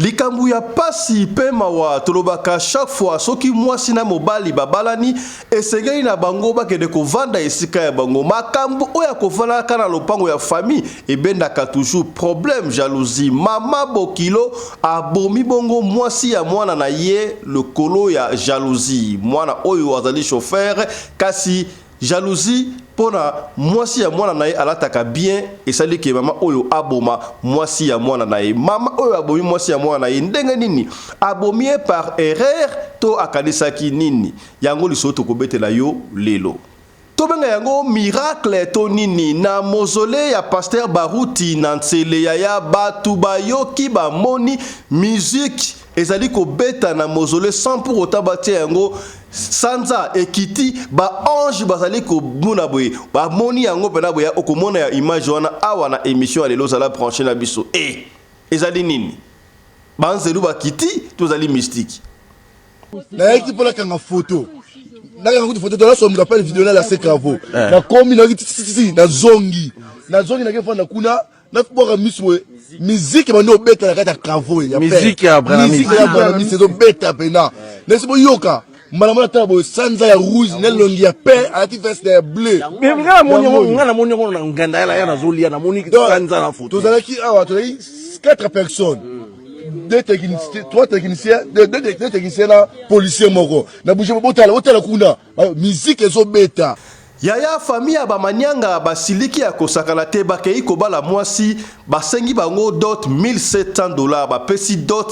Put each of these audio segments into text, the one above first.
likambu ya pasi pema wa tolobaka chaque fois soki mwasi na mobali babalani esengeli na bango bakende kovanda esika ya bango makambu oya kovanda kana lopango ya famille ebendaka toujours problème jalousie mama bokilo abomi bongo mwasi ya mwana na ye le kolo ya jalousie mwana oyo azali chauffeur kasi jalousie pona mwasi ya mwana na ye alataka bien esali ke mama oyo aboma mwasi ya mwana na ye mama oyo abomi mwasi ya mwana na ye ndenge nini abomi par erreur to akanisaki nini yango lisoto kobetela yo lelo tobenga yango miracle to nini na mausolée ya pasteur Baruti na ntsele ya batu bayoki bamoni musique ezali kobeta na mausolée sans pour autant batia yango sanza ekiti ba ange bazali ko muna boye ba moni yango pena boya okomona ya image wana awa na émission lelo zala brancher na biso ezali nini banzelu bakiti tozali mystique na équipe la kanga photo na kanga photo to la so mga pale vidéo la sekavo na komi na titi na zongi na kefana kuna na boka miswe musique bando beta na kata kavo ya musique ya Abraham c'est beta pena nesibo yoka Madame Tabo, Sanza ya rouge, nelongi ya paix, ati veste ya bleu. Mais ngana moni ngo na nganda ya na zolia na moni Sanza na photo. Tozalaki awa, tozalaki 4 personnes. 2 techniciens, 3 techniciens, 2 techniciens na policier moko. Na bouger botala kuna. Musique ezo beta. Yaya famille ya bamanyanga basiliki ya kosakala te bakei kobala mwasi basengi bango dot $1,700 bapesi dot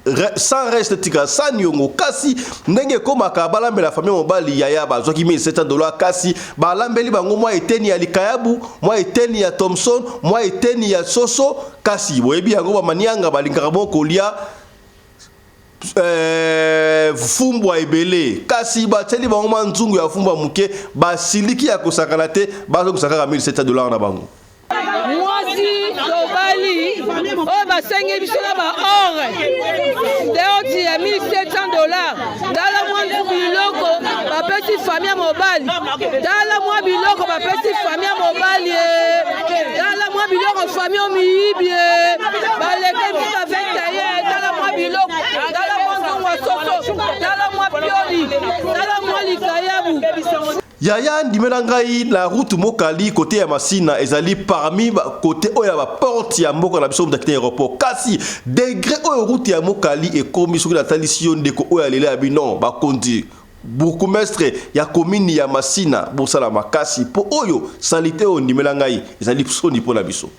100 reste tika sans nyongo kasi ndenge komaka balambela famille mobali yaya bazwaki $1,700 kasi balambeli bango mwa eteni ya likayabu mwa eteni ya Thompson mwa eteni ya soso kasi boyebi yango bamanyanga balingaka kolia fumbwa ebele kasi bateli bango manzungu ya fumbwa muke basiliki ya kosakala te bazo kusakaka $1,700 na bango mwasi tobali oyo basengi biso na baore deoti ya $1,700 dala mwa biloko bapesi famille ya mobali dala mwa biloko bapesi famille ya mobali dala mwa biloko famille omiyibi baleke biso baventa ye dala mwa biloko dala mwa nzungu wa soso dala mwa pioli dala mwa likayabu Yaya ndimela ngai la route mokali côté ya Masina ezali parmi côté oya ba porte ya mboka na biso mtakite aéroport kasi degré oyo route ya mokali ekomi soki na talisio ndeko oya lele ya bino ba kondi bourgmestre ya commune ya Masina bosala makasi po oyo salite o ndimela ngai ezali soni po na biso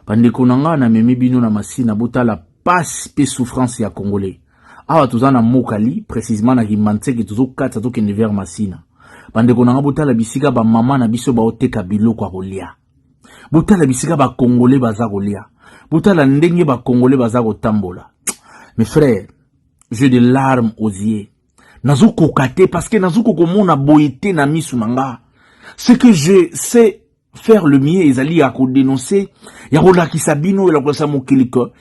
bandeko nanga na memi bino na Masina botala passe pe souffrance ya congolais awa tozana mokali précisément na Kimantseke tozokata tokende vers Masina bandeko nanga botala bisika ba mama na biso ba oteka biloko ya kolia botala bisika ba congolais baza kolia botala ndenge ba congolais baza kotambola mes frères j'ai des larmes aux yeux nazuko kate parce que nazuko komona boité na misu nanga ce que je sais faire le mien ezali ya ko dénoncer ya ko lakisa bino la kosa mokiliko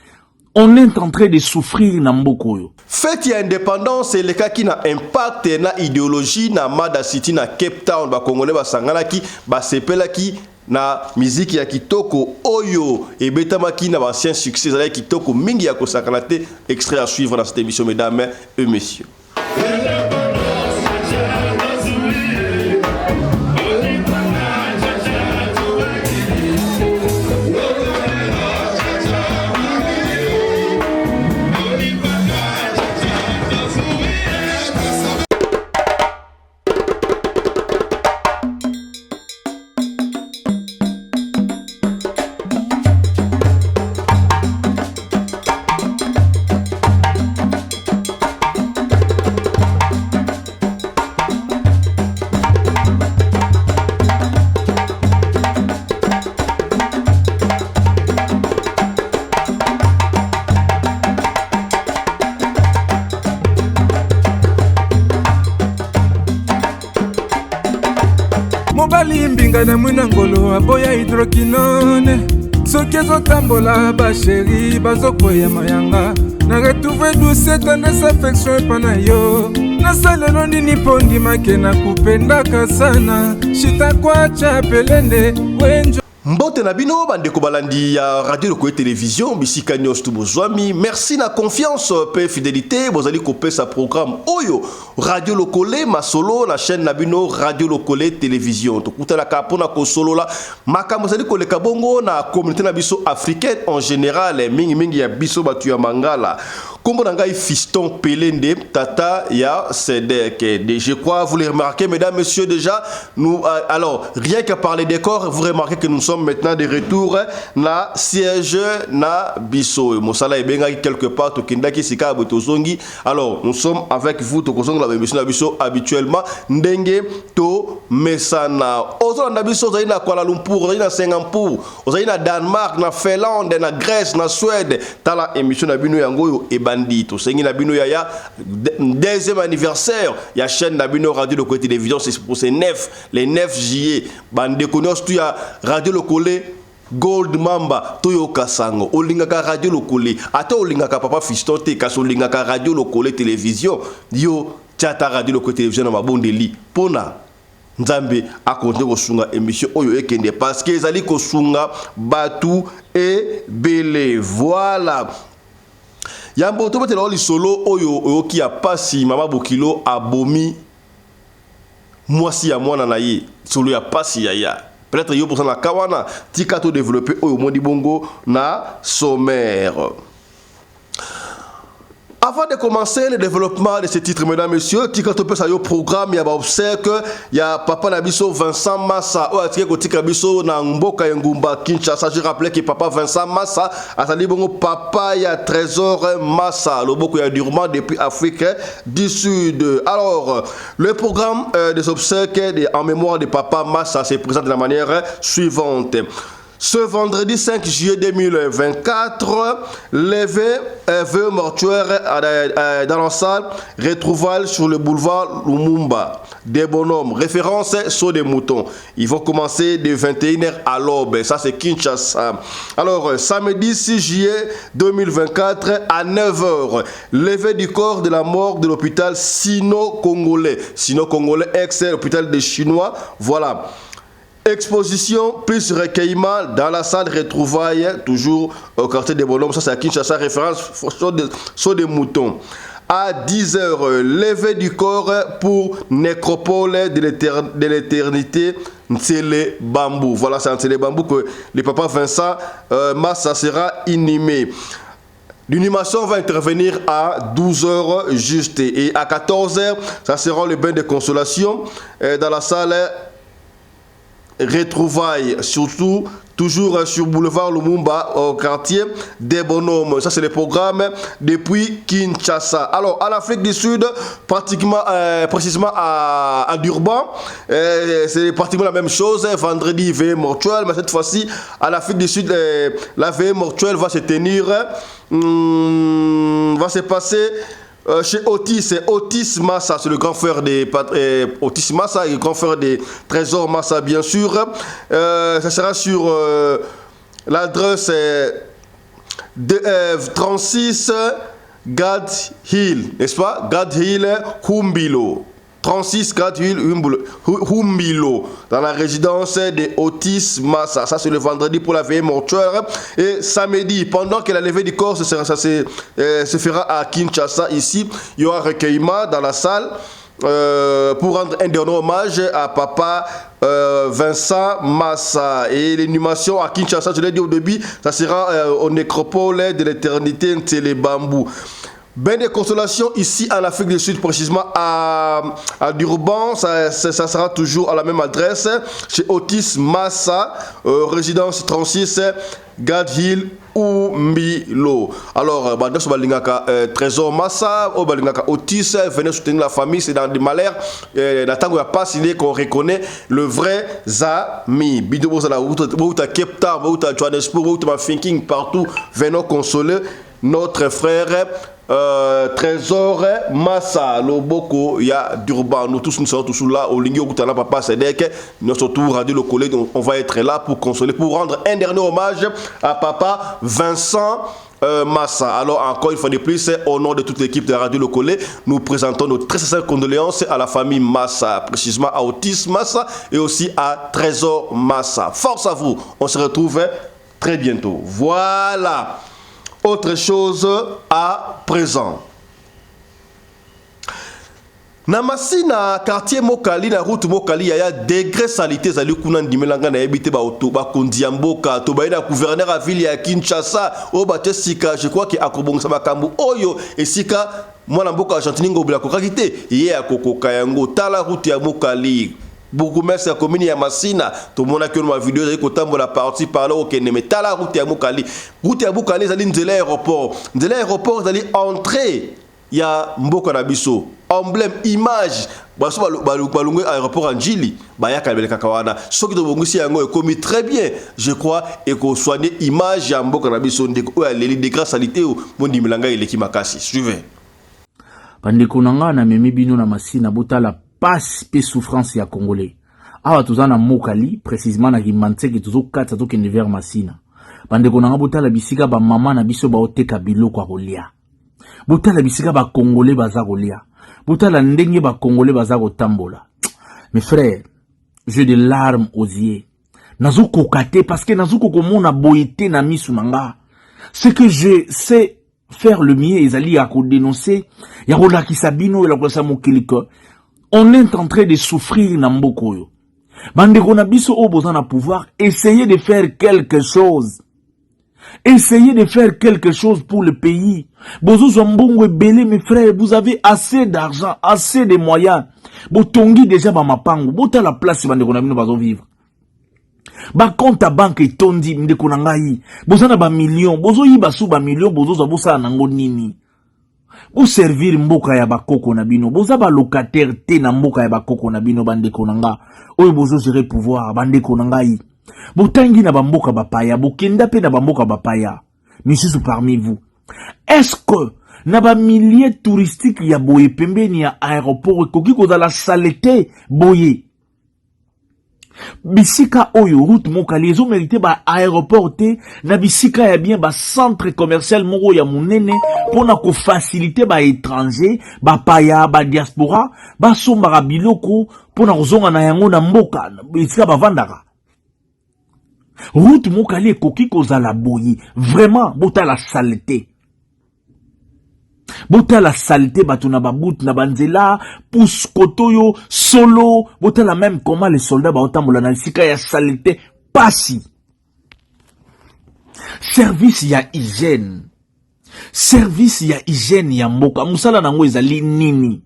on est en train de souffrir na mbokoyo. Fête ya indépendance le kaki na impact na idéologie na Mada City na Cape Town ba congolais ba sangalaki ba sepelaki na musique ya kitoko oyo ebetamaki na ancien succès za kitoko mingi ya kosakana te extrait à suivre dans cette émission mesdames et messieurs. mobali mbinga na mwina ngolo aboya hydroquinone soki ezotambola basheri bazokwea mayanga na retrouve douce tendresse affection epa na yo nasalelo nini mpo ndimake na kupendaka sana shitakwacha pelende wenjo Mbote na bino bandeko balandi ya radio Lokole télévision bisika nyos tu bozwami merci na confiance pe fidélité bozali kopé sa programme oyo radio Lokole masolo na chaîne na bino radio Lokole télévision to kutala ka pona ko solo la makambo zali koleka bongo na communauté na biso africaine en général mingi ya biso batu ya mangala kombo na ngai Fiston Pelende tata ya Sedek. Je crois vous les remarquez mesdames messieurs déjà nous alors rien qu'à parler des corps vous remarquez que nous sommes maintenant de retour na siège na biso mosala ebenga quelque part to kindaki sika botozongi. Alors nous sommes avec vous to kozonga la émission na biso habituellement ndenge to mesana ozo na biso za ina Kuala Lumpur za ina Singapour za ina Danemark na Finlande na Grèce na Suède tala émission na bino yango e bandito sengi na bino ya deuxième anniversaire ya chaîne na bino radio Lokole télévision. C'est pour ces 9 les 9 juillet bande konos tu ya radio Lokole Gold Mamba toyo kasango olingaka radio Lokole ata olingaka papa Fiston te kaso olingaka radio Lokole télévision yo tata radio Lokole télévision na mabondeli pona nzambe akonte kosunga émission oyo ekende parce que ezali kosunga batu et belé voilà yambo to betela oli solo oyo oki ya pasi mama bokilo abomi mwasi ya mwana na ye solo ya pasi ya peut-être yo pour ça na kawana tika to développer oyo modi bongo na sommaire. Avant de commencer le développement de ce titre, mesdames et messieurs, tika to pesa yo programme ya ba obsèque ya papa na biso Vincent Massa o atike ko tika biso na mboka ngumba Kinshasa. Je rappelle que papa Vincent Massa azali bongo papa ya Trésor Massa loboko ya Durban depuis Afrique du Sud. Alors le programme des obsèques en mémoire de papa Massa se présente de la manière suivante. Ce vendredi 5 juillet 2024, levé vœu mortuaire dans la salle retrouvailles sur le boulevard Lumumba. Des bonhommes, référence sur des moutons. Ils vont commencer de 21h à l'aube. Ça, c'est Kinshasa. Alors, samedi 6 juillet 2024 à 9h, levé du corps de la morgue de l'hôpital Sino-Congolais. Sino-Congolais, ex-hôpital des Chinois. Voilà. Exposition plus recueillement dans la salle retrouvailles, toujours au quartier des bonhommes. Ça, c'est à Kinshasa, référence sur des moutons. À 10h, levé du corps pour nécropole de l'éternité, Ntsele Bambou. Voilà, c'est Ntsele Bambou que le papa Vincent Massa sera inhumé. L'inhumation va intervenir à 12h juste. Et à 14h, ça sera le bain de consolation dans la salle. Retrouvailles, surtout toujours sur boulevard Lumumba au quartier des bonhommes. Ça c'est le programme depuis Kinshasa. Alors à l'Afrique du Sud, pratiquement précisément à Durban, c'est pratiquement la même chose. Vendredi veille mortuelle, mais cette fois-ci à l'Afrique du Sud, la veille mortuelle va se tenir, va se passer chez Otis. Otis Massa, c'est le grand frère des Otis Massa, le grand frère des Trésor Massa, bien sûr. Ça sera sur l'adresse 36 Gad Hill, n'est-ce pas? Gad Hill, Humbilo. 36 Gad Hill, Humbilo, dans la résidence de Otis Massa. Ça, c'est le vendredi pour la veille mortuaire. Et samedi, pendant que la levée du corps se fera à Kinshasa, ici, il y aura un recueillement dans la salle pour rendre un dernier hommage à papa Vincent Massa. Et l'inhumation à Kinshasa, je l'ai dit au début, ça sera au nécropole de l'éternité Ntsele Bambou. Ben de consolation ici en Afrique du Sud, précisément à Durban, ça sera toujours à la même adresse, chez Otis Massa, résidence 36 Gad Hill Umbilo. Alors, Trésor Massa, Otis, venez soutenir la famille, c'est dans des malheurs. La tango n'a pas signé qu'on reconnaît le vrai Zami. Bido la route à Cape Town, route à Johannesburg, route à Thinking, partout, venons consoler notre frère. Trésor Massa, Loboko, ya Durban. Nous tous nous sommes tous là au Lingio Koutana Papa Sedek. Notre tour Radio Lokole, donc on va être là pour consoler, pour rendre un dernier hommage à papa Vincent Massa. Alors encore une fois de plus, au nom de toute l'équipe de Radio Le Collet, nous présentons nos très sincères condoléances à la famille Massa, précisément à Otis Massa et aussi à Trésor Massa. Force à vous, on se retrouve très bientôt. Voilà, autre chose à présent. Na Masina quartier Mokali na route Mokali ya degré salité zali kuna ndimelanga na ebité ba auto ba kondiamboka to ba ina gouverneur à ville ya Kinshasa o ba tesika je crois que akobongsa makambu oyo esika mwana mboka Argentine ngobila ko kakité ye akokoka yango tala route ya Mokali bourgmestre ya commune ya Masina to mona que ma vidéo zali kotambola parti par là au Keneme tala route ya Mokali zali nzela aéroport zali entrée ya mboka na biso emblème image baso balungwe aéroport Anjili bayaka beleka kawana soki to bongisi yango ekomi très bien je crois et ko soigner image ya mboka na biso ndeko ya leli de grâce salité mondi milanga eleki makasi suivez bandeko nanga na memi bino na Masina botala passe pe souffrance ya congolais awa tozana Mokali précisément na Kimantseke tozokata tokende vers Masina bandeko nanga botala bisika ba mama na biso ba oteka biloko ya kolia botala bisika ba congolais baza kolia botala ndenge ba congolais baza kotambola. Mes frères, j'ai des larmes aux yeux. Nazo kokate parce que nazo kokomona boyete na misu nanga. Ce que je sais faire le mien ezali à dénoncer ya kola kisabino la kosa mokiliko. On est en train de souffrir na mboko yo. Bandeko na biso o boza na pouvoir, essayez de faire quelque chose. Essayez de faire quelque chose pour le pays. Bozo Zambongo belé, mes frères, vous avez assez d'argent, assez de moyens. Botongi déjà ba mapango, bota la place bande konamino bazo vivre. Ba compte à banque tondi mde konangai. Bozo na ba millions, bozo yiba sou ba millions, bozo zabosa nango nini. Bo servir mboka ya bakoko na bino, boza ba locataire te na mboka ya bakoko na bino bande konanga. Oyo bozo gérer pouvoir bande konangai. Botangi na bamboka bapaya, bokenda pe na bamboka bapaya. Misusu parmi vous. Est-ce que na ba milliers touristique ya boye pembeni ya aéroport ekoki kozala saleté boye? Bisika oyo route Mokali ezo mérité ba aéroport te na bisika ya bien ba centre commercial moko ya munene pona ko faciliter ba étranger, ba paya, ba diaspora, ba sombara biloko pona kozonga na yango na mboka, bisika ba vandaka. Route Mokali ekoki kozala boye, vraiment bota la saleté. Bota la saleté batuna babout na banzela pousse kotoyo solo bota la même comment les soldats ba otambola na sika ya saleté pasi. Service ya hygiène. Service ya hygiène ya mboka musala nango ezali nini?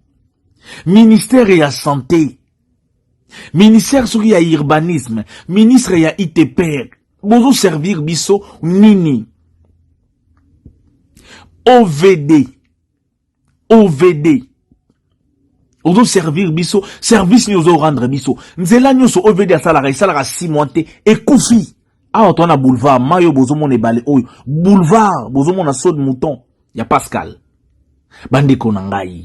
Ministère ya santé. Ministère soki ya urbanisme, ministre ya ITP. Bozo servir biso nini? OVD. Ozo servir biso, service ni ozo rendre biso. Nzela nyoso OVD a salara 6 mois te ekufi. Ah, on a boulevard, mayo bozo mon ebale oyo. Boulevard, bozo mon assaut de mouton. Ya Pascal. Bande konangai.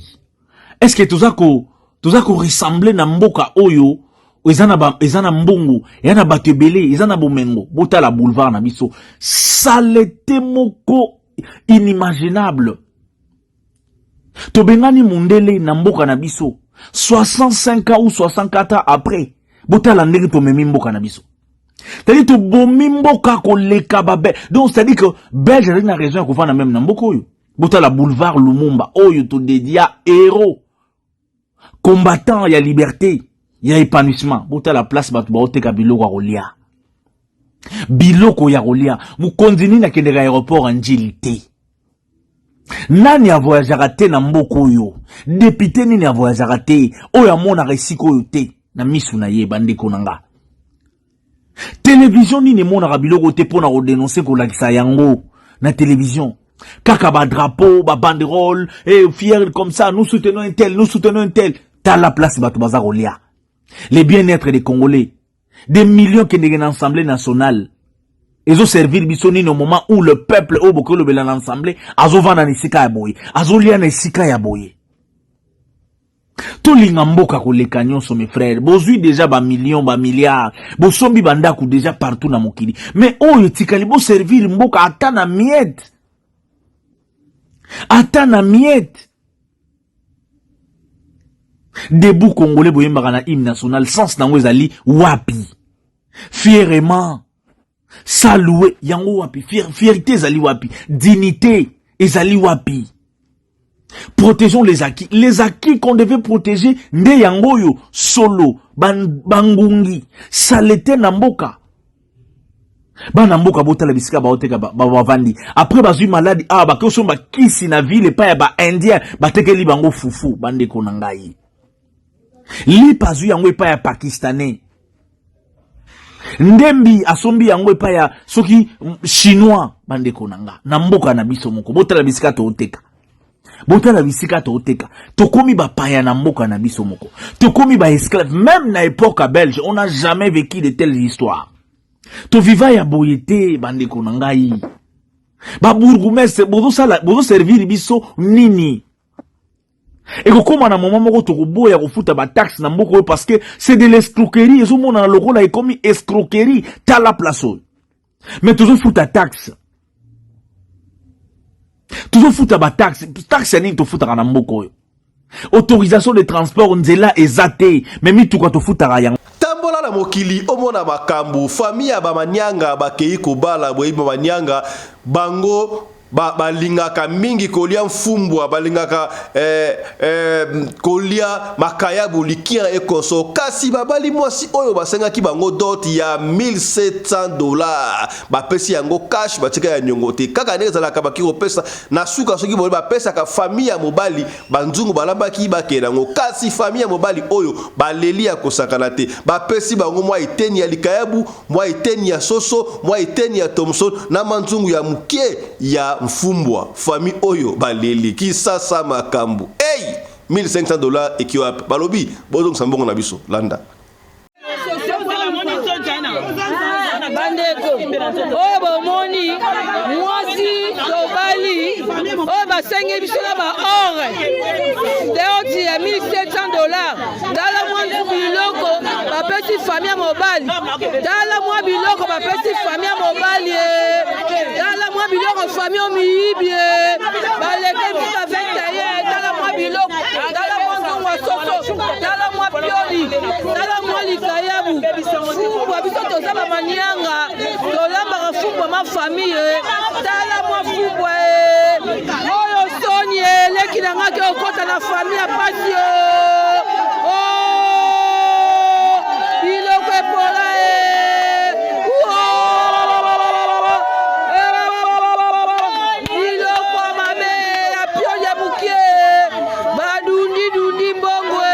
Est-ce que tozako ressembler na mboka oyo? Ezana mbongo, yana batebele, ezana bomengo. Bota la boulevard na biso. Saleté moko inimaginable. Tobengani mundele na mboka na biso 65 ans ou 64 ans après bota la ndenge to memi mboka na biso tali to bomi mboka ko leka babe donc c'est à dire que belge na région ko fana même na mboka oyo bota la boulevard Lumumba oyo to dédia héros combattant ya liberté ya épanouissement bota la place batu ba oteka biloko ya rolia mu konzini na kendeka aéroport Anjili te. Nani a voyagé te na mboko yo? Député nini a voyagé te? Oya mona resiko yo te na misu na ye bande konanga. Télévision nini mona rabiloko te pona ko dénoncer ko lakisa yango na télévision. Kaka ba drapeau, ba banderole, fier comme ça, nous soutenons un tel. T'as la place batu baza rolia. Les bien-être des Congolais. Des millions qui n'ont l'Assemblée nationale. Ils ont servi bisoni au moment où le peuple au boko le belan l'Assemblée azo vana nisika ya boye azo lia nisika ya boye to linga mboka ko le nyonso mes frères bozui déjà ba millions ba milliards bosombi bandako déjà partout na mokili mais oyo tikali bo servir mboka ata na miette ata na miette. Debout congolais boyembaka na hymne national sens nango ezali wapi. Fièrement saluer yango wapi, fierté ezali wapi, dignité ezali wapi. Protégeons les acquis qu'on devait protéger nde yango yo solo bangungi salete na mboka. Bana mboka bota la bisika ba oteka ba bavandi. Après bazui maladi ba ko somba kisi na ville pa ya ba indien ba tekeli bango fufu bande ko nangai. Li pazu yango pa ya pakistanais. Ndembi asombi yango epa ya soki chinois bande konanga na mboka na biso moko botala bisika to oteka, botala bisika to oteka, tokomi ba paya na mboka na biso moko, tokomi ba esclave. Même na époque belge on n'a jamais vécu de telles histoires. To viva ya boyete bande konangai ba bourgmestre bozo servir biso nini. Et comment na moment moko tokobo ya kofuta ba taxe na mboko parce que c'est de l'escroquerie. Et mona na loko la ekomi escroquerie ta la place. Mais toujours futa taxe. Toujours futa ba taxe. Taxe ni to futa na mboko. Autorisation de transport nzela ezate. Mais mi to to futa ya. Tambola na mokili omona makambu famille ya bamanyanga bakei kobala boyi bamanyanga bango balingaka mingi kolia mfumbwa balingaka kolia makayabu likia ekoso kasi babali mwasi oyo basengaki bango doti ya $1700 bapesi yango cash batika ya nyongote kaka ndenge zalaka bakiro pesa na suka soki boli bapesa ka famille ya mobali banzungu balambaki bakela ngo kasi famille ya mobali oyo baleli ya kosakana te bapesi bango mwa iteni ya likayabu mwa iteni ya soso mwa iteni ya Thomson na manzungu ya mukie ya mfumbwa famille oyo baleli ki sasa makambu hey $1500 ekiwa balobi bozo sambongo na biso landa bandeko oyo bomoni mwasi tobali oyo basengi biso na ba or deoti ya $1700 dala mwa biloko bapesi famille ya mobali dala mwa biloko bapesi famille ya mobali dala mwa biloko famille omiyibi baleke biso baventa ye dala mwa biloko dala mwa nzongo ya soso dala mwa pioli dala mwa likayabu fumbwa biso toza bamanianga tolambaka fumbwa ma famille dala mwa fumbwa oyo soni eleki na ngaki okota na famille ya pasi biloko epola biloko mabe ya pioli ya bukie badundi mbongwe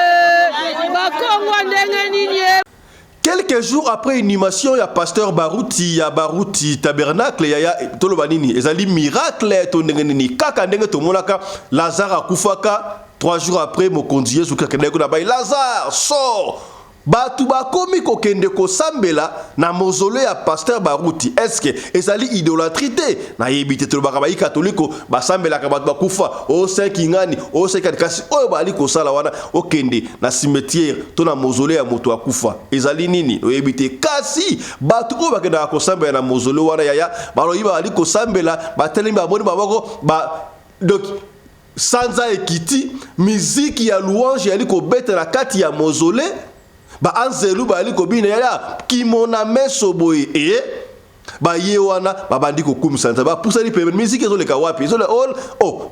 bakongwa ndenge nini. Quelques jours après inhumation ya pasteur Baruti ya Baruti tabernacle ya toloba nini ezali miracle to ndenge nini kaka ndenge to monaka Lazare akufaka 3 jours après mokonzi Yesu kakende ko na bay Lazare sort batu bakomi kokende kosambela na mausolée ya pasteur Baruti. Est-ce que ezali idolâtrie te na yebite tolobaka bayi katoliko basambela ka batu bakufa o sekingani o sekadikasi oyo bali kosala wana okende na cimetière to na mausolée ya moto akufa ezali nini oyebite kasi batu oyo bakenda kosambela na mausolée wana yaya baloyiba bali kosambela batelemi baboni baboko ba donc sanza ekiti miziki ya louange yali kobeta na kati ya mausolée ba anzelu bali kobina ya kimona meso boye ba yewana babandi ko kumisa ba pusali pe musique ezoleka wapi ezole all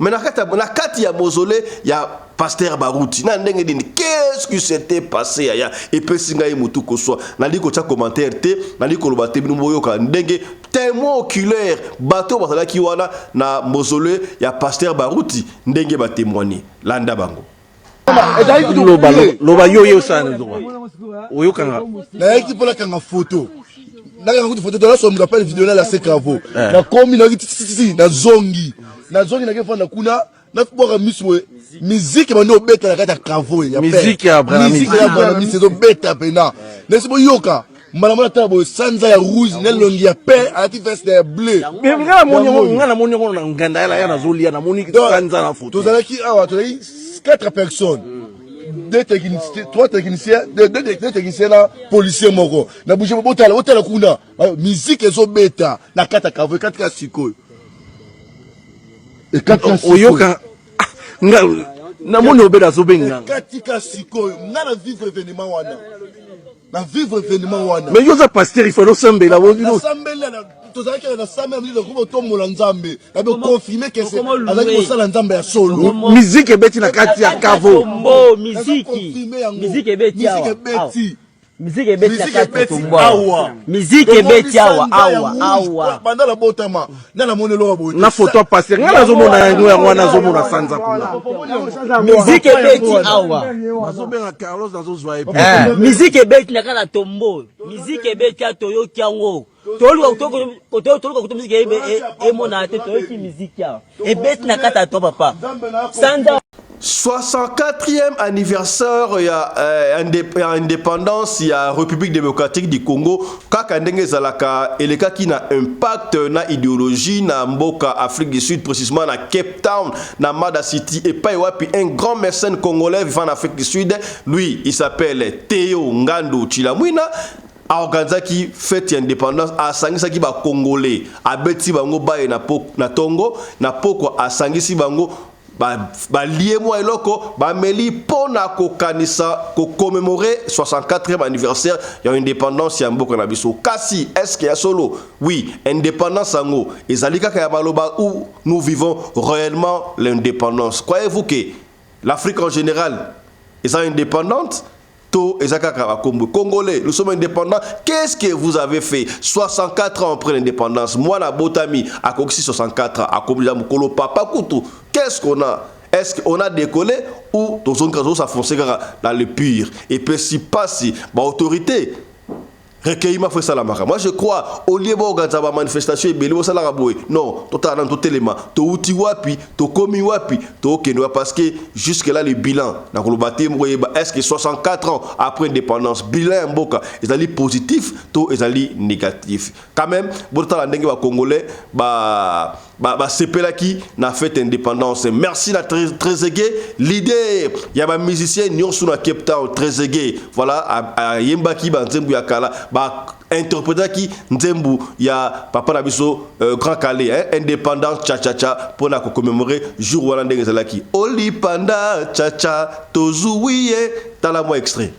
mais na kati ya mausolée ya pasteur Baruti na ndenge dini qu'est-ce qui s'était passé ya et pe singa mutu ko so na liko cha commentaire te na liko loba te bino boyoka ndenge témoin oculaire bato basala ki wana na mausolée ya pasteur Baruti ndenge ba témoigner landa bango loba yo sana ndo oyo kanga na équipe la kanga photo na kanga photo dans son rappel vidéo la sekavo na komi na titi na zongi na kefanda kuna na boka miswe musique bano beta na kata kavo ya musique ya Abraham musique do beta pena nesi boyoka malamala tabo sanza ya rouge na longi ya pain ati veste ya bleu mais ngana monyo na nganda ya na zolia na moni sanza na photo tozalaki awa tozalaki 4 personnes, 2 techniciens, 3 techniciens, 2 techniciens là, policiers moko. Na bouge hôtel kuna, musique ezo beta na kata kavo 4 sikoyo. Ekatika oyoka nga namoni obeda zobenga Ekatika sikoyo nga na vivre événement wana. Na vivre événement wana. mais yoza pasteur il faut sambela na sambela na tozalaki na sambela mili ko tombola nzambe na be confirmer que c'est azaki kosala nzambe ya solo. musique ebeti na kati ya kavo musique ebeti awa musique ebeti awa musique ebeti awa banda la botama na monelo boy na photo pasteur nga nazomona yango yango nazomona sanza kuna musique ebeti awa nazobenga Carlos nazozwa epi musique ebeti na kala tombo musique ebeti atoyoki yango toluka kuto musique emona te toyoki musique awa ebeti na kata to papa sanza 64e anniversaire ya indépendance ya République démocratique du Congo kaka ndenge ezalaka elekaki na impact na idéologie na mboka Afrique du Sud précisément na Cape Town na Mada City et pas wapi un grand mécène congolais vivant en Afrique du Sud, lui il s'appelle Théo Ngando Chilamwina a organisé fête indépendance a sangisi ba congolais a beti bango baye na Tongo na poko a sangisi bango ba lié moi eloko ba meli pona ko kanisa ko commémorer 64e anniversaire ya indépendance ya mboka na biso kasi est-ce qu'il y a solo oui indépendance ango ezalika ka ya baloba où nous vivons réellement l'indépendance croyez-vous que l'Afrique en général est indépendante to ezakaka congolais nous sommes indépendants qu'est-ce que vous avez fait 64 ans après l'indépendance moi na botami à Koksi 64 à Kobija Mukolo papa kutu qu'est-ce qu'on a est-ce qu'on a décollé ou dans un cas ça foncé dans le pire et puis si pas si ba autorité recueillement fait ça la mara moi je crois au lieu d'organiser une manifestation et belé ça la boy non total dans tout élément to uti wapi to komi wapi to kenwa parce que jusque là le bilan na kolobate moyeba est-ce que 64 ans après indépendance bilan mboka ezali positif to ezali négatif quand même botala ndenge ba congolais ba sepelaki na fête indépendance merci na Trezeguet l'idée ya ba musicien nyonso na Cape Town Trezeguet voilà a yembaki ba nzembu ya kala ba interprétaki nzembu ya papa na biso Grand Calais indépendance cha cha cha pour na commémorer jour wana ndenge zalaki oli panda cha cha tozuwiye tala moi extrait.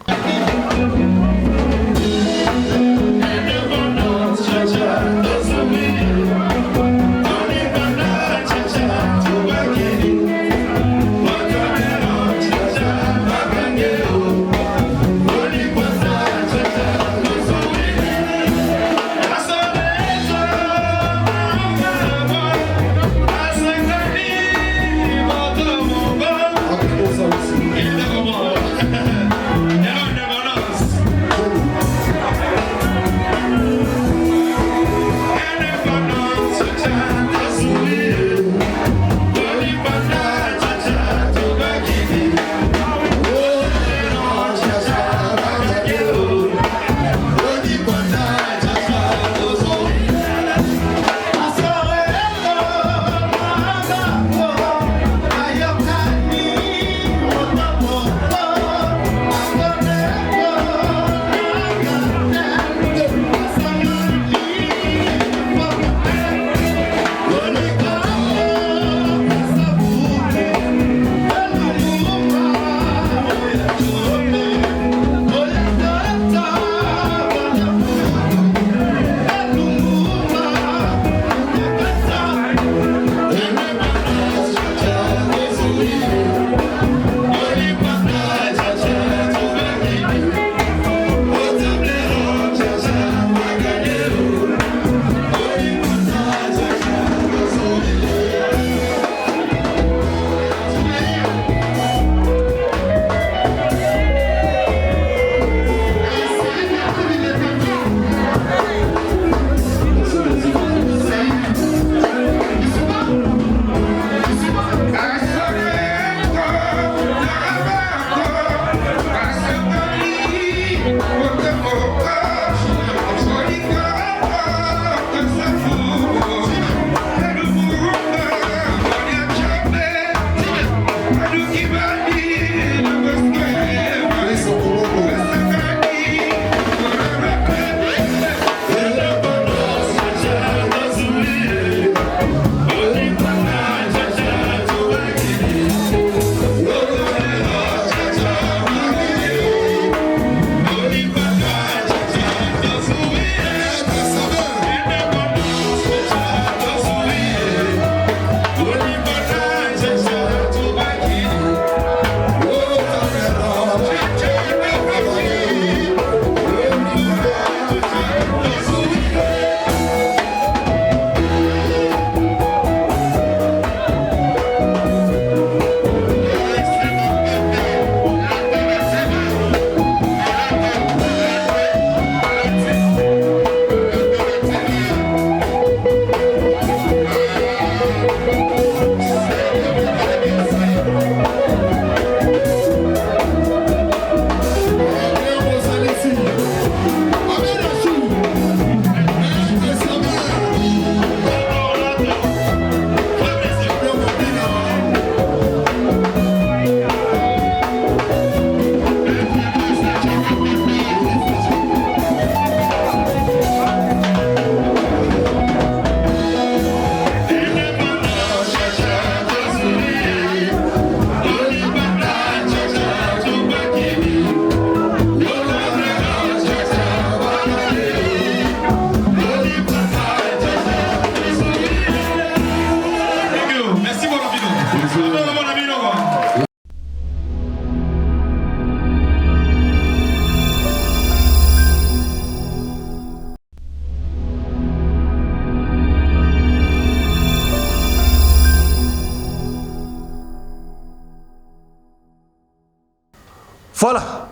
Voilà.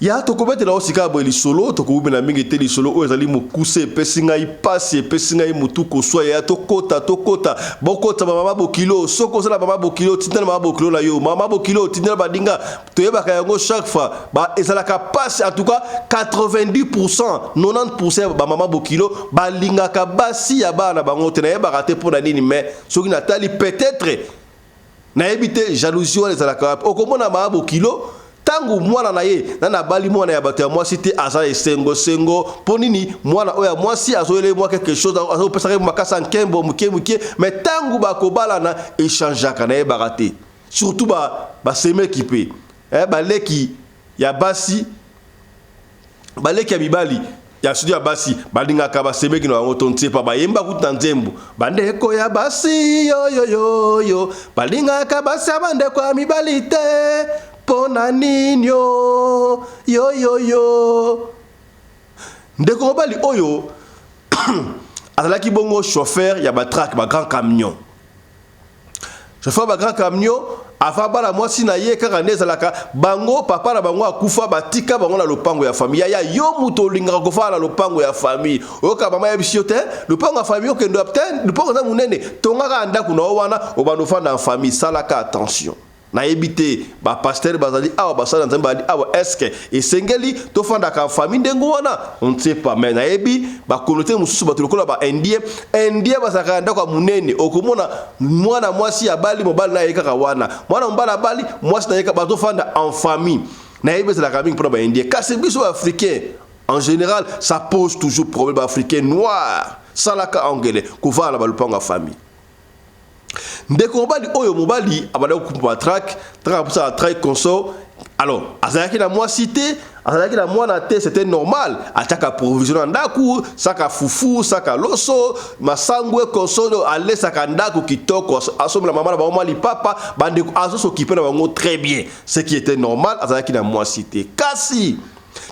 Ya to komete la osika bo lisolo to ko bena mingi te lisolo o ezali mukuse pesinga ipasi pesinga mutu ko so ya to kota bokota mama bokilo soko sala mama bokilo tindela mama bokilo la yo mama bokilo tindela badinga to yeba ka yango chaque fois ba ezala ka passe en tout cas 90% 90% ba mama bokilo ba linga ka basi ya bana bango te na yeba raté pour nini mais soki natali peut-être na ebite jalousie wala ezala ka okomona mama bokilo tangu mwana na ye na bali mwana ya bato ya mwasi te aza esengo ponini mwana oya mwasi azoele mwa quelque chose azo pesaka makasa nkembo muke mais tangu bakobala na échangeaka na ye barate surtout ba seme kipe baleki ya basi baleki ya bibali ya studio ya basi balingaka ba seme kino bango tontie pa bayemba kuta nzembo bandeko ya basi yo balingaka basi bandeko ya mibali te pona ninyo yo ndeko mobali oyo azalaki bongo chauffeur ya batrack ba grand camion chauffeur ba grand camion avant bala mwasi na ye kaka nezalaka bango papa na bango akufa batika bango na lopango ya famille ya yo muto lingaka kofa na lopango ya famille oyoka mama ya bisio te lopango ya famille okendo apten lopango za munene tongaka ndaku na wana obando fanda en famille salaka attention na ebité ba pasteur bazali awa basala nzambe ali awa est-ce esengeli to fanda ka famille ndengo wana on ne sait pas mais na ebi ba communauté mususu ba tulokola ba indien basaka ndako munene okomona mwana mwasi ya bali mobali na yeka wana mwana mbala bali mwasi na yeka ba to fanda en famille na ebi c'est la famille pour ba indien kasi biso africain en général ça pose toujours problème ba africain noir salaka angele kuvala ba lupango famille ndeko mobali oyo mobali abala kupa track pusa track console alors azalaki na moi cité azalaki na moi na te c'était normal ataka provision ndaku saka fufu saka loso masangwe console ale saka ndaku kitoko asomla mama na ba mali papa bande azo s'occuper na bango très bien ce qui était normal azalaki na moi cité kasi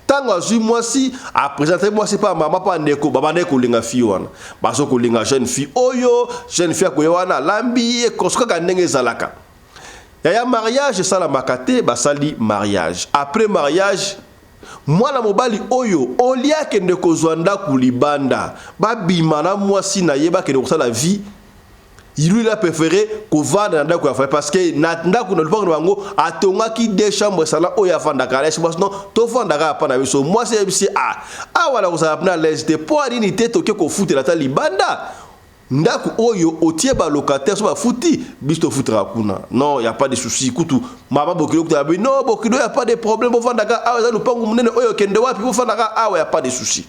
tango azui mwasi a présenté mwasi pa mama pa ndeko baba ndeko linga fi wana baso ko linga jeune fille oyo jeune fille ko wana lambi e kosoka ka ndenge zalaka ya mariage sala makate basali mariage après mariage mwana mobali oyo olia ke ndeko zwanda kulibanda babima na mwasi na yeba ke ndeko sala vie il a préféré qu'on vende dans ndako ya famille parce que na ndako na lupango bango atongaki deux chambres sala oya fanda kala sinon to fanda ka pa na biso moi c'est bisi wala ko sa na lesté pour unité to ke ko futi la libanda ndako oyo otie ba locataire so ba futi biso futra kuna non y a pas de souci kutu mama bokilo kuta non bokilo y a pas de problème bo fanda ka za lupango munene oyo kende wapi bo fanda ka y a pas de souci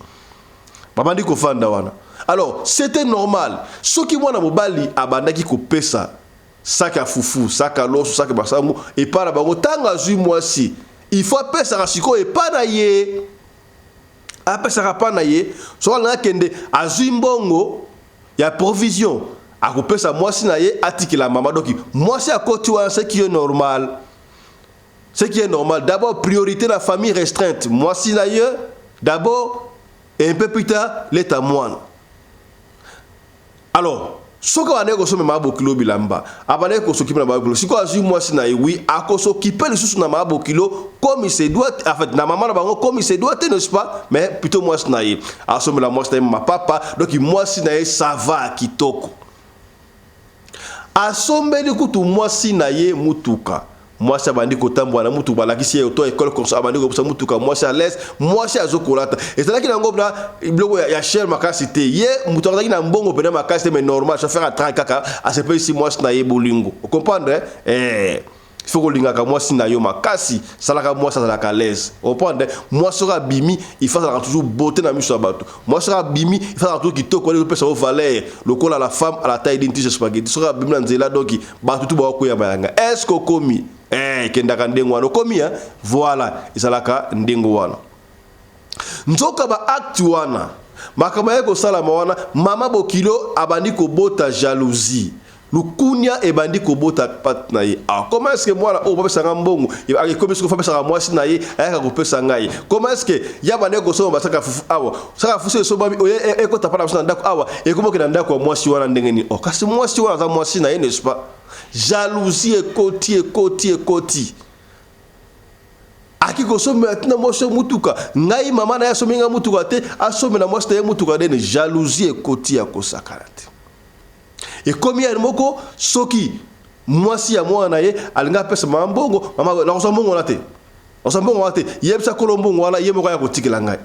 baba ndiko fanda wana. Alors, c'était normal. Ce qui m'a mobali abandaki ko pesa saka fufu, saka loso, saka basangu et pas la bango tanga zui mwasi. Il faut pesa rasiko et pas na ye. A pesa pa na ye. So na kende azui mbongo ya provision. A ko pesa mwasi na ye atiki la mama doki. Mwasi a kotua ce qui est normal. Ce qui est normal. D'abord priorité la famille restreinte. Mwasi na ye d'abord et un peu plus tard l'état moine. Alors, ce qu'on a négocié avec Mabokilo Bilamba, abane ko s'occuper de Mabokilo. Si quoi azui moi si na oui, a ko s'occuper le sous na Mabokilo comme il se doit. En fait, na maman na bango comme il se doit, n'est-ce pas? Mais plutôt moi si na y. A somme la moi si na ma papa, donc moi si na y ça va kitoko. A somme du coup tout moi si na y mutuka. Moi c'est bandi kotambo na mutu balaki si auto école comme ça bandi ko ça mutuka moi c'est à l'aise moi c'est azokolata et c'est là qu'il ngobna blogo ya cher makasité ye mutu akaki na mbongo pena makasité mais normal ça faire à 30 kaka à ce pays si moi c'est na ye bolingo vous comprenez il faut que linga ka moi si na yo makasi salaka moi ça la l'aise vous comprenez moi sera bimi il faut toujours beauté na miso bato moi sera bimi il faut toujours kitoko le pesa au valeur le col à la femme à la taille d'identité spaghetti sera bimi na nzela donc bato tout ba ko ya bayanga est-ce que komi kendaka ndengo wana komi voilà isalaka ndengo wana nzoka ba acte wana makama yeko sala wana mama bokilo abandi ko bota jalousie lukunya ebandi ko bota pat na ye comment est-ce que moi o pesa ngambongo e comme est-ce que pesa moi si na ye aka ko pesa ngai comment est-ce que ya bande ko so basaka fufu awa saka fufu so babi e ko tapana na ndako awa e ko mokena ndako moi si wana ndengeni kasi moi si wana za moi si na ye n'est-ce pas jalousie ekoti aki ko so maintenant moi so mutuka ngai mama na so minga mutuka te aso na moi ste mutuka de jalousie ekoti ya kosakarate et comme ya moko soki moi si ya moi na ye alinga pesa mambongo mama na so mbongo na te osambongo na te yebisa kolombongo wala yemoko ya kotikela ngai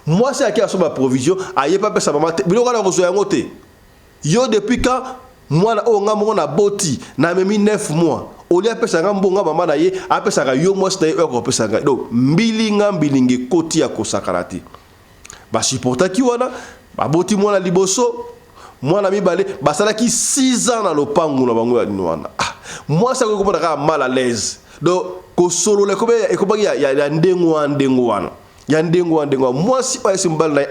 moi si aki aso ba provision aye pa pesa mama te biloko na ko so yango te yo depuis quand moi na o ngamongo na boti na memi 9 mois olia pesa ngambonga mama na ye apesa ka yo moi stay ko pesa nga do mbilinga mbilinge koti ya kosakarati ba supporta ki wana ba boti mwana liboso mwana mibale basala ki 6 ans na lopangu na bango ya wana moi ça ko ka mal à l'aise do ko solo le ko be e ko ba ya ndengo wana ya ndengo moi si pas simbal na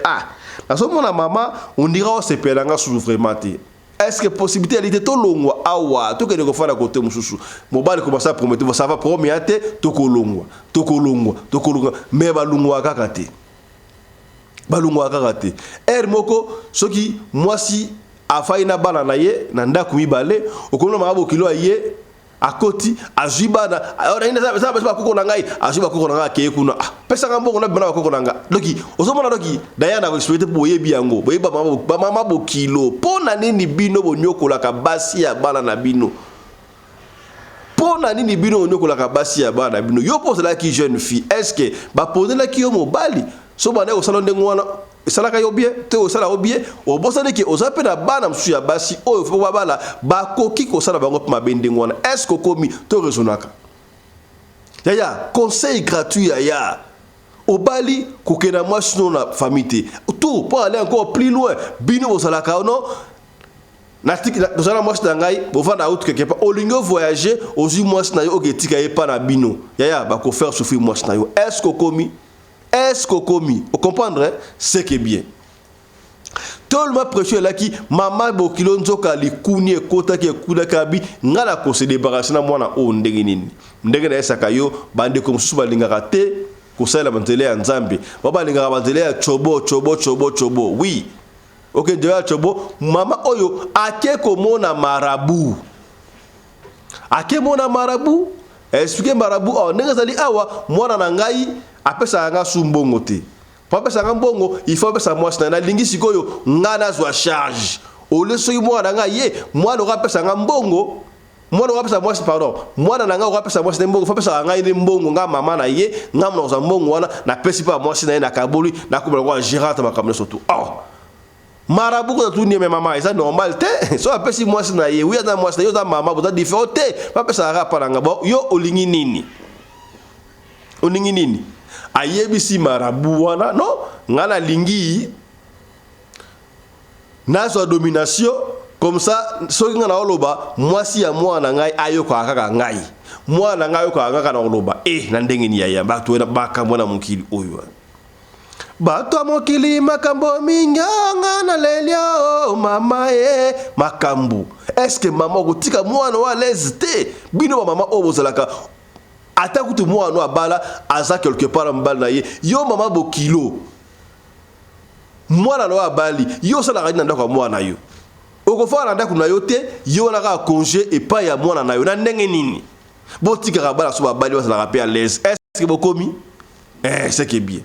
na so mona mama on dira o sepela nga souffrement te. Est-ce que possibilité elle était tolongwa awa to que de ko fala côté mususu mobali ko basa promettre ça va promettre to kolongwa mais balungwa kaka te moko soki mwasi afaina bana na ye na ndaku mibale okono mabo kilo ye akoti azibana ora ina za ba koko na ngai aziba koko na ngai ke kuna pesa ngambo na bana koko na ngai doki ozomona doki dayana ko souhaiter boye biango boye ba mama bo kilo pona nini bino bonyokola ka basi ya bana na bino pona nini bino bonyokola ka basi ya bana na bino yo pose la ki jeune fille est-ce que ba poser la ki yo mobali so bana o salon de ngwana salaka yo bien te o sala o bien o bosane ki o zapena bana msu ya basi o fo babala ba koki ko sala bango ma bende ngwana est-ce que komi to rezonaka ya conseil gratuit ya au bali kokena mwasi no na famille tout pour aller encore plus loin bino o salaka no na tiki na zala mwasi na ngai bo vanda out quelque part o lingo voyager ozu mwasi na yo oketika ye pa na bino ya ba ko faire souffrir mwasi na yo est-ce que komi est-ce qu'on commis vous comprendre c'est que bien tout le monde prêche là qui maman bokilo nzoka likuni ekota ki ekula kabi ngala ko se débarrasser na mwana o ndenge nini ndenge na esaka yo bande ko mususu balingaka te ko sala bantele ya nzambe baba lingaka bantele ya chobo oui OK déjà chobo mama oyo ake ko mona marabu expliquer marabu o ndenge zali awa mwana na ngai apesa nga sumbongo te pa pesa nga mbongo il faut pesa moi na lingi sikoyo ngana zwa charge o le soki mwana nga ye mwana ka pesa nga mbongo mwana ka pesa moi pardon mwana na nga ka pesa moi mbongo fa pesa nga ile mbongo nga mama na ye nga mna za mbongo wana na pesi pa moi na ye na kaboli na kubala kwa gérante makamne surtout marabu ko tu ni mama ça normal te so apesi moi na ye oui na moi na yo za mama bo za différent te pa pesa nga pa nga bo yo olingi nini ayebisi marabu wana no ngana lingi nazo domination comme ça soki ngana oloba mwasi ya mwana ngai ayoko akaka ngai mwana ngai ayoko akaka na oloba na ndenge ni ya ba to na bakambo na mukili oyo bato mokili makambo minyanga na lelio mama makambo est-ce que maman kotika mwana wa lesté bino mama obozalaka ata kutu mwana abala aza quelque part mbala na ye yo mama bo kilo mwana no abali yo sala kadi na ndako mwana yo okofala na ndako na yo te yo na ka congé et pas ya mwana na yo na ndenge nini bo tika bala so babali wa sala rapé à l'aise est-ce que bokomi c'est que bien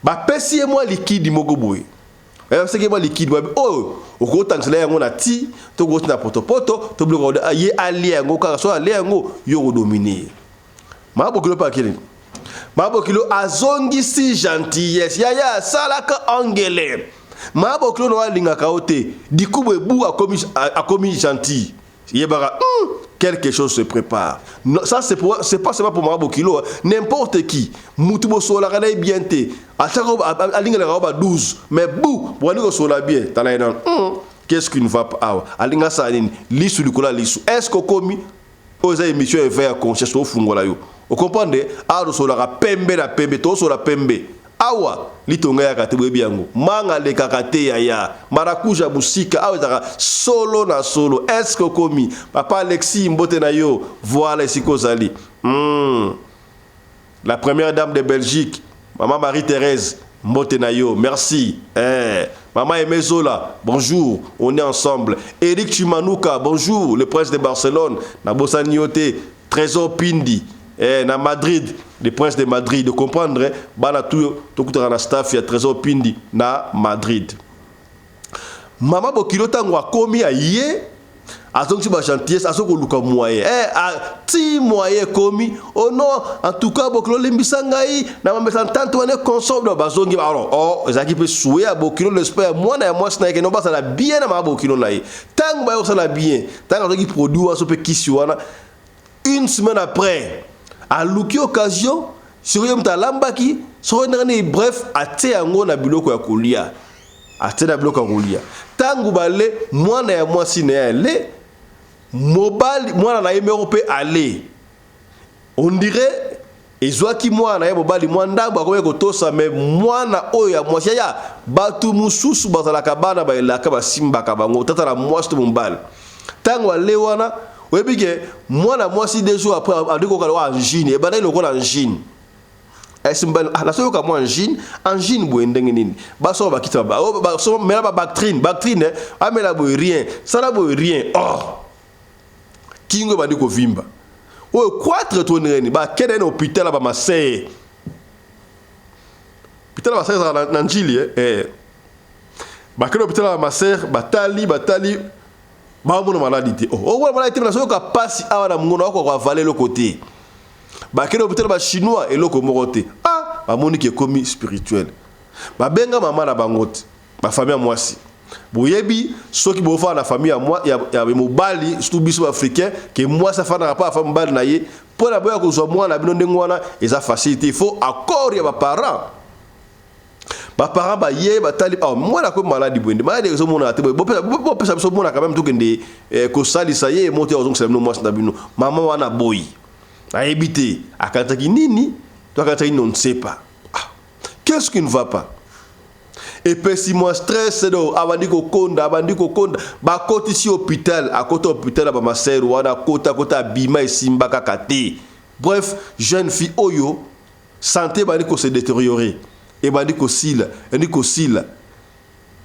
ba pesi e moi liquide moko boye c'est que moi liquide boye okotangela yango na ti to go na potopoto to bloko ye ali yango ka so ali yango yo dominer mabokilo pa kile mabokilo azongisi gentillesse ya salaka angele mabokilo no alinga kaote dikubo ebu akomi gentil yebara quelque chose se prépare non, ça c'est pas seulement pour mabokilo n'importe qui mutubo sola kana bien te atako alinga la roba 12 mais bou wani ko sola bien tala qu'est-ce qui ne va pas alinga sa nini lisu likola lisu est-ce que komi oza émission éveil à conscience au fungola yo vous comprenez aro sola pembe na pembe to sola pembe awa litonga ya katebwe biango manga le kakate ya marakuja musika awa zaka solo na solo est-ce que komi papa Alexis mbote na yo voilà siko zali la première dame de Belgique maman Marie-Thérèse mbote na yo merci maman Emezola bonjour on est ensemble Eric Chimanuka bonjour le prince de Barcelone na Bossaniote Trésor Pindi na Madrid des princes de Madrid de comprendre bana tout tokutaka na staff ya Trésor Pindi na Madrid. Mama Bokilo tango akomi aye azongi ba gentillesse azoko luka moyen ti moyen komi oh non en tout cas Bokilo lembisa ngai na mamesa tante wane consomme do bazongi alors oh ezaki pe soué a Bokilo l'espère moi na moi sna ke no basa la bien na Mama Bokilo na ye tango ba yo sala bien tango azongi produit aso pe kisi wana une semaine après à luki occasion sur yo mtalambaki so ndani bref ate yango na biloko ya kolia ate na biloko ya kolia tango bale mwana ya mwasi na yale mobali mwana na yemero pe ale on dirait ezwaki mwana ya mobali mwanda bakoye kotosa me mwana oyo ya mwasi ya batu mususu bazalaka bana baelaka basimbaka bango tata na mwasi to mobali tango ale wana webike mwana mwasi des jours après adiko kala angine e bana iloko na angine esimbana la soyo ka mo angine bo ndenge nini baso bakita ba so mela ba bactrine amela bo rien ça na bo rien oh kingo bandiko vimba o 4 tonnereni ba kene na hôpital ba masé hôpital ba masé na njili ba kene hôpital ba masé batali ba mona maladie oh wala maladie na soyo ka pasi awa na mngona ko avaler le côté ba kene hôpital ba chinois et loko moroté ba moni ki komi spirituel ba benga mama na bangote ba famille mwasi boyebi soki bo fa na famille ya mobali surtout biso africain que moi ça fa na pas famille mobali na ye pour la boya ko zo mwana bino ndengwana eza facilité il faut accord ya ba parents ba ye ba tali mwana ko maladie bwende maladie zo mona te bo pesa so mona quand même to kende ko salisa ye monter ozong selem no mwasi na bino mama wana boy a éviter akataki nini toi akataki non ne sait pas qu'est-ce qui ne va pas et puis si moi stress do abandi ko konda ba koti si hôpital à côté hôpital ba maseru wana kota bima esimba kakate bref jeune fille oyo santé bandi ko se détériorer et bandi ko sila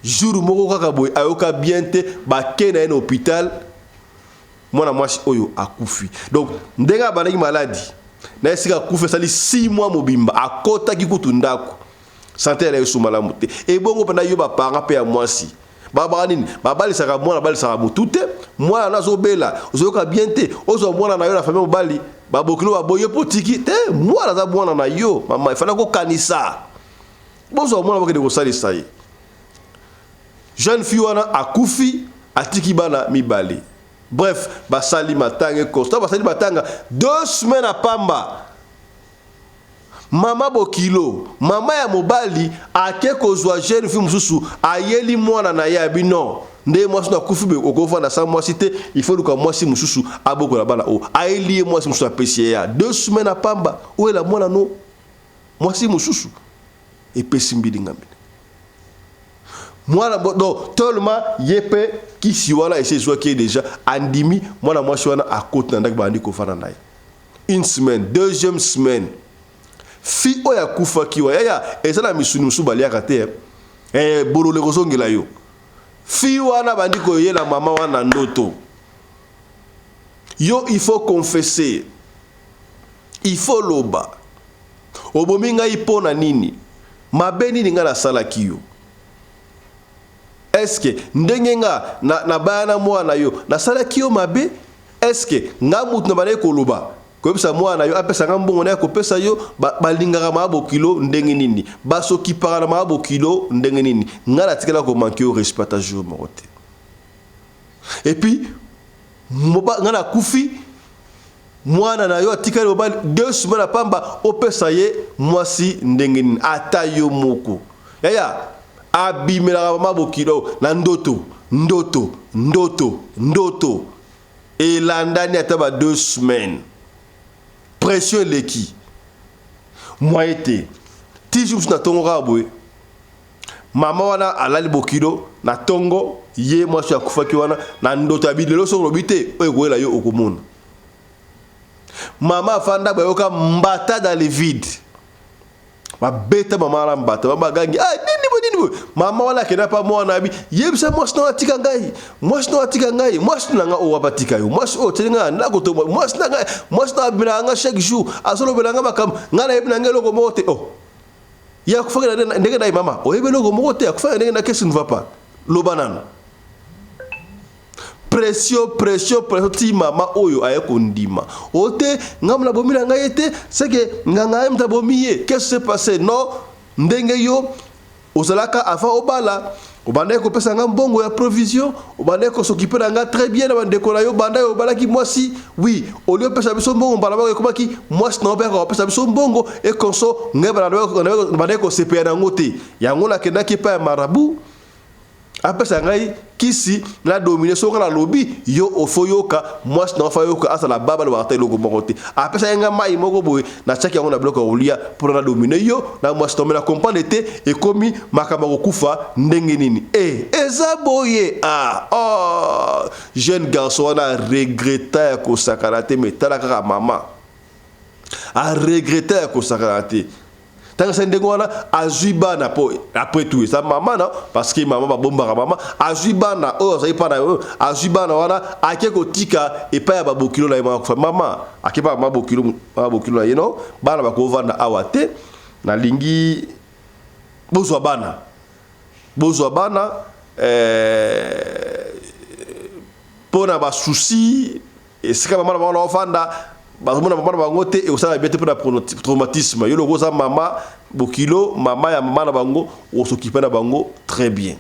jour moko kaka boy ayoka bien te ba kena en hôpital mwana mwasi oyo akufi donc ndenga banaki maladie na esika kufa sali 6 mois mobimba akota kikutu ndako santé elle est malamu te et bongo pena yo ba parents pe ya mwasi baba nini babali saka mwana bali saka mutute mwana nazo bela ozoka bien te ozo mwana na yo na famille mobali babokilo baboye potiki te mwana za mwana na yo mama ifana ko kanisa bozo mwana bokede ko salisa ye jeune fille wana akufi atiki bana mibali. Bref, basali matanga constat, basali matanga 2 semaines à pamba. Mama Bokilo, mama ya mobali ake kozwa jeune fille mususu ayeli mwana na ya bino. Nde mwasi na kufi be okova na sa mwasi te, il faut que mwasi mususu aboko la bana o. Ayeli mwasi mususu apesi ya 2 semaines à pamba. Où est la mwana no? Mwasi mususu. Et pesimbi dingambi. Moi donc tellement yepe qui si wala et c'est qui est déjà andimi moi na moi je suis à côté ndak bandi ko fana nai une semaine deuxième semaine fi oya kufa kiwa ya eza na misuni musubali akate bolo le kozongela yo fi wana bandi ko yela mama wana ndoto yo il faut confesser il faut loba obominga ipona nini mabeni ninga la sala kiyo. Est-ce que ndengenga na bana mwana yo na sala kiyo mabe est-ce que ngamutu na bana koloba ko bisa mwana yo apesa ngambongo na ko pesa yo balingaka mabo kilo ndenge nini baso ki parana mabo kilo ndenge nini ngala tikela ko manquer au respect à jour morote et puis moba ngala kufi mwana na yo tikela mobali 2 semaines pamba opesa ye mwasi ndenge nini atayo moko yaya abimela mabokilo na ndoto et landani ataba 2 semaines pression leki moi été tijus na tongo rabwe mama wana alali bokilo na tongo ye moi so akufaki wana na ndoto abidelo so robite oyekoela yo okomona mama fanda bayoka mbata dans le vide ba beta mama la mbata ba gangi nini Maman wala kena pas moi na bi. Yebisa moi sino atika ngai. Moi sino atika ngai. Moi sino nga o wabatika yo. Moi o telinga na ko to moi sino nga. Moi sino abinanga chaque jour. Azolo belanga makam. Ngana yebinanga loko mote. Oh. Ya kufanga ndenge na mama. O yebe loko mote akufanga ndenge na qu'est-ce ne va pas. Lo banana. Pression ti mama oyo aye kondima. Ote ngamna bomila ngayete c'est que nganga mta bomiye. Qu'est-ce qui s'est passé? Non, ndenge yo ozalaka avant obala. Obanda ko pesa ngam bongo ya provision, obanda ko s'occuper nga très bien na bandeko na yo banda yo bala ki mwasi. Oui, au lieu pesa biso bongo bala ba ko baki mwasi na obeka ko pesa biso bongo et konso ngeba na banda ko CPA na ngote. Yango la kenda ki pa marabu. Après ça ngai kisi la dominer so la lobby yo ofoyoka moi je n'en fayoka asa la baba le warta logo mokote après ça nga mai moko boy na chaki yango na bloka olia pour la dominer yo na moi je tombe na comprendre été et komi makama kokufa ndenge nini eza boye jeune garçon a regretté ko sakarate mais talaka maman a regretté ko sakarate. Tant que ndengwana azubana po après tout ça maman non parce que maman ba bomba maman azubana ça y pas azubana wana akeko tika et pas ba bokilo la maman akepa ba bokilo la yeno bana ba ko vanda awate na lingi bozwa bana pona ba souci et c'est comme maman ba vanda bazomona mama bango te et osala bete pour la traumatisme yo lokoza mama bokilo mama ya mama na bango osokipa na bango très bien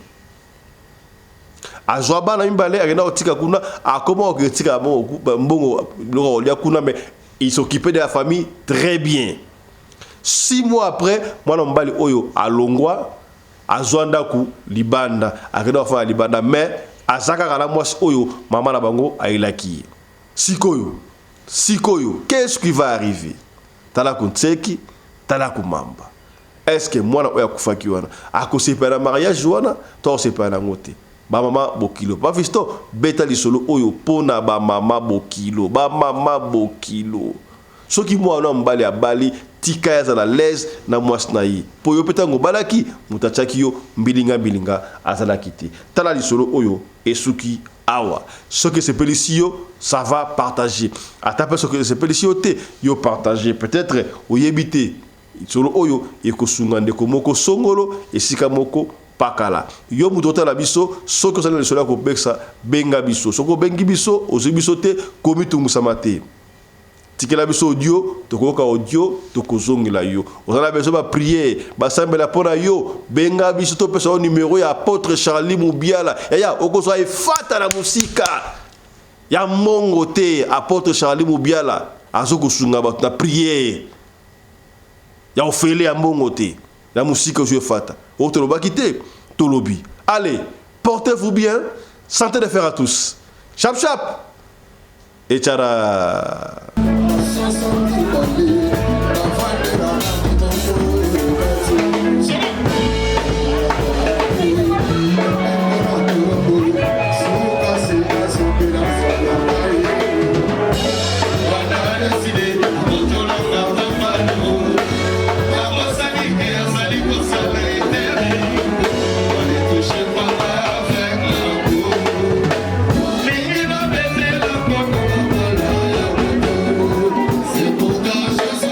azwa bana mimbale agenda otika kuna akoma okitika mbongo loko olia kuna mais il s'occupait de la famille très bien. 6 mois après mwana mbali oyo alongwa azwa ndaku libanda agenda ofana libanda mais azaka kana mwasi oyo mama na bango ailaki Sikoyo, qu'est-ce qui va arriver? Tala kuntseki, tala kumamba. Est-ce que moi na oya kufaki wana? Ako separa mariage wana, to separa ngote. Ba mama bokilo. Ba fisto beta lisolo oyo pona ba mama bokilo. Soki moi na mbali ya bali tika ya za l'aise na mwasna yi. Po yo petango balaki mutachaki yo mbilinga azala kiti. Tala lisolo oyo esuki awa. Ce que c'est pélicio, ça va partager. À ta personne que c'est pélicio, yo partager. Peut-être, au yébité, solo oyo, eko sungande ko moko songolo, et sika moko pakala. Yo mudote la biso, so que ça le sola ko beksa, benga biso. So ko bengi biso, ozo biso te, komi tungu samate. Tike la biso audio, tokoka audio, tokozongi la yo. On a besoin de prier, basambe la pona yo, benga biso to pesa numéro ya apôtre Charlie Moubiala. Ya okozo ay fata la musika. Ya mongo te apôtre Charlie Moubiala, azoko sunga ba na prier. Ya ofele ya mongo te. La musika je fata. O to lo bakite, to lobi. Allez, portez-vous bien, santé de fer à tous. Chap chap. Et tchara. C'est pourtant je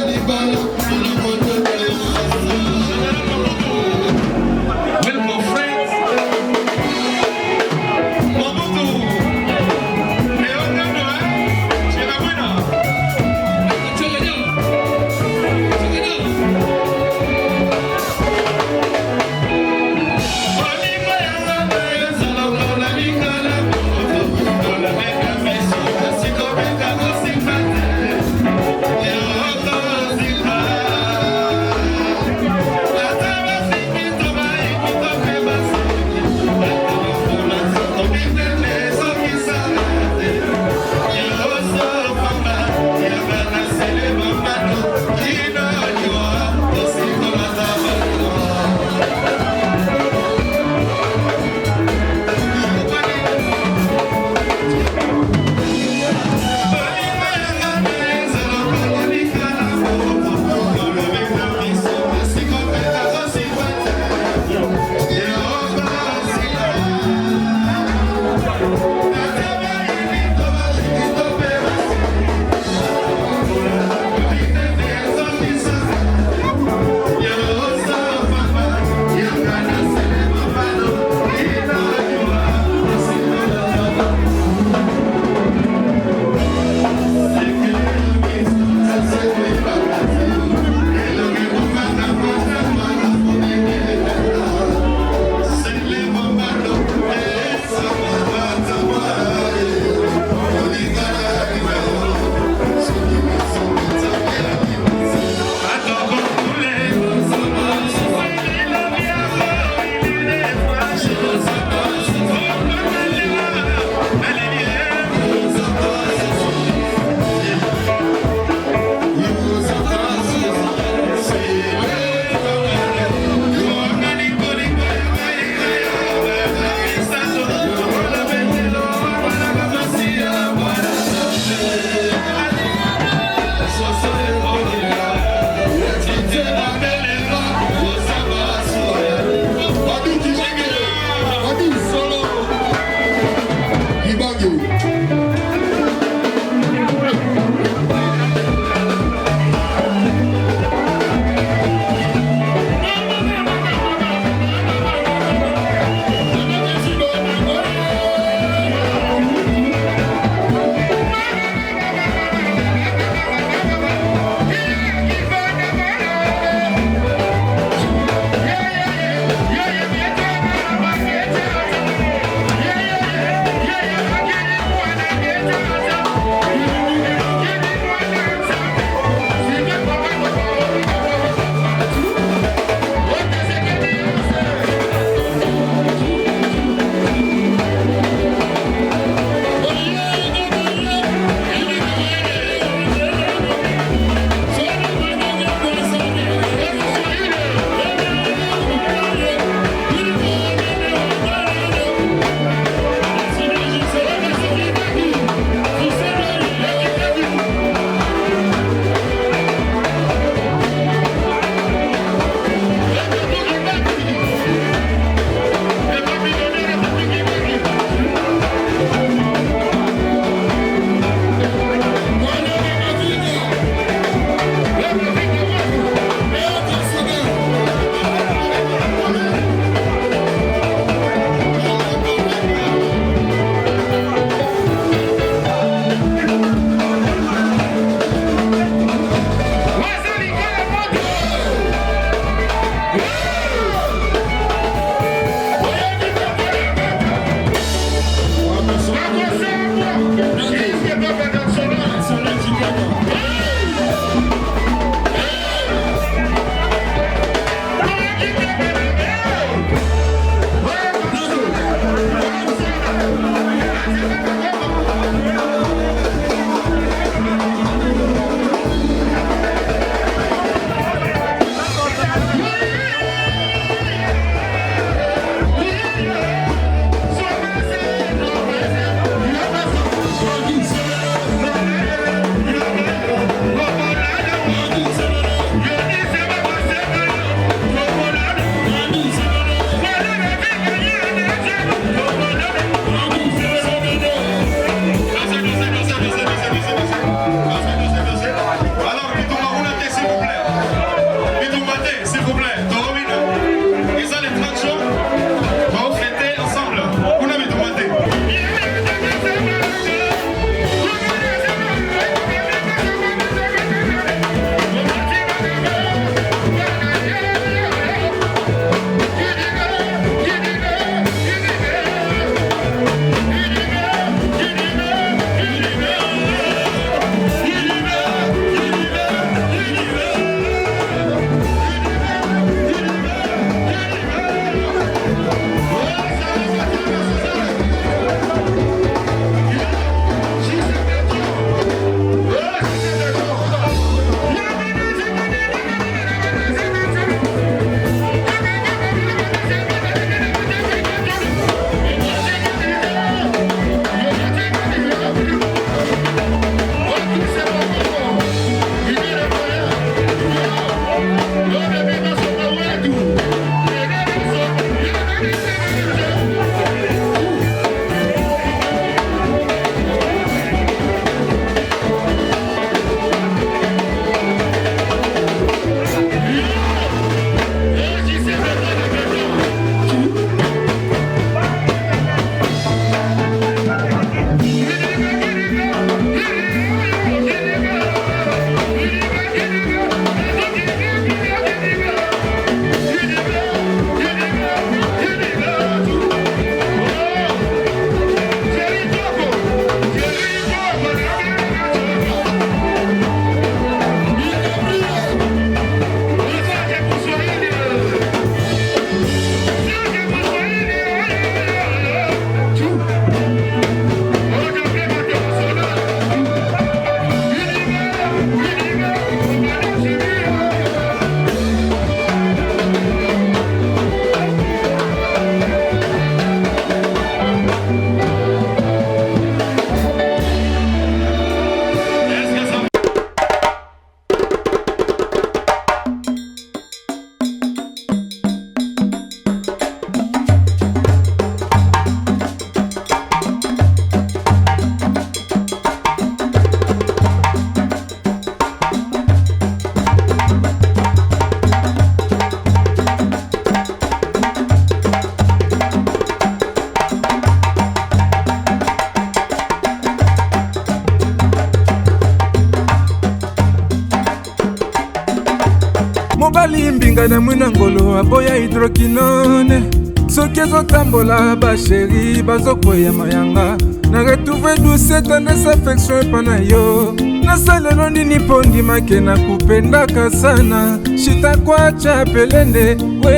mobali mbinga na mwina ngolo aboya hydroquinone soki ezotambola basheri bazokwea mayanga na retrouve douce tendresse affection epa na yo nasalelo nini mpo ndimake na kupendaka sana shitakwacha pelende